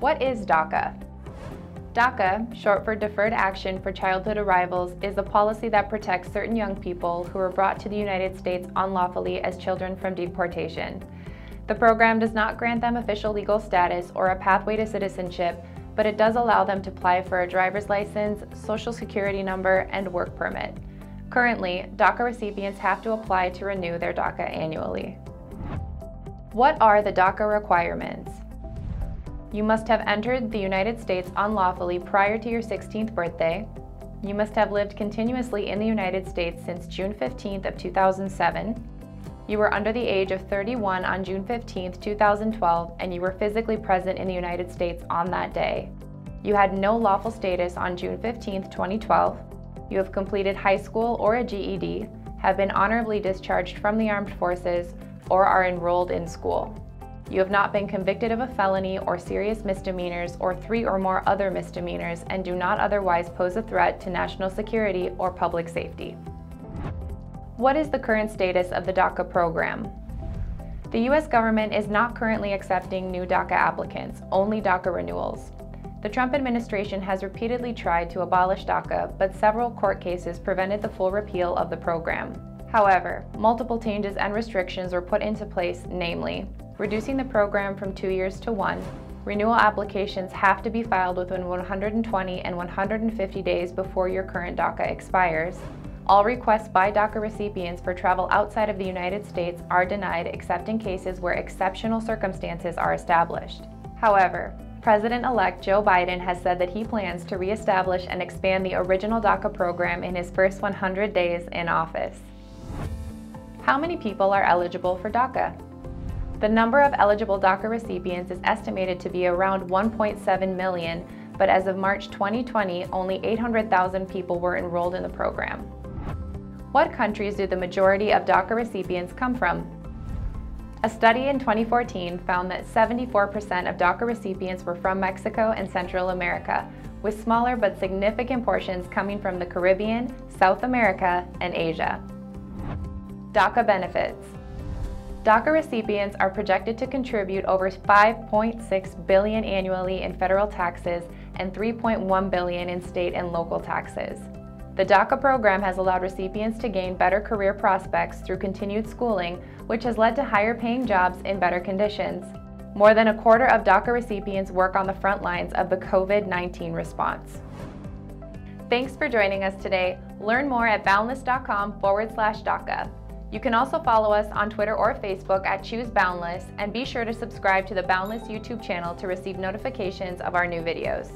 What is DACA? DACA, short for Deferred Action for Childhood Arrivals, is a policy that protects certain young people who were brought to the United States unlawfully as children from deportation. The program does not grant them official legal status or a pathway to citizenship, but it does allow them to apply for a driver's license, social security number, and work permit. Currently, DACA recipients have to apply to renew their DACA annually. What are the DACA requirements? You must have entered the United States unlawfully prior to your 16th birthday. You must have lived continuously in the United States since June 15th of 2007. You were under the age of 31 on June 15th, 2012, and you were physically present in the United States on that day. You had no lawful status on June 15th, 2012. You have completed high school or a GED, have been honorably discharged from the armed forces, or are enrolled in school. You have not been convicted of a felony or serious misdemeanors or 3 or more other misdemeanors and do not otherwise pose a threat to national security or public safety. What is the current status of the DACA program? The U.S. government is not currently accepting new DACA applicants, only DACA renewals. The Trump administration has repeatedly tried to abolish DACA, but several court cases prevented the full repeal of the program. However, multiple changes and restrictions were put into place, namely, reducing the program from 2 years to 1, renewal applications have to be filed within 120 and 150 days before your current DACA expires. All requests by DACA recipients for travel outside of the United States are denied except in cases where exceptional circumstances are established. However, President-elect Joe Biden has said that he plans to reestablish and expand the original DACA program in his first 100 days in office. How many people are eligible for DACA? The number of eligible DACA recipients is estimated to be around 1.7 million, but as of March 2020, only 800,000 people were enrolled in the program. What countries do the majority of DACA recipients come from? A study in 2014 found that 74% of DACA recipients were from Mexico and Central America, with smaller but significant portions coming from the Caribbean, South America, and Asia. DACA benefits. DACA recipients are projected to contribute over $5.6 billion annually in federal taxes and $3.1 billion in state and local taxes. The DACA program has allowed recipients to gain better career prospects through continued schooling, which has led to higher paying jobs in better conditions. More than a quarter of DACA recipients work on the front lines of the COVID-19 response. Thanks for joining us today. Learn more at boundless.com/DACA. You can also follow us on Twitter or Facebook at Choose Boundless, and be sure to subscribe to the Boundless YouTube channel to receive notifications of our new videos.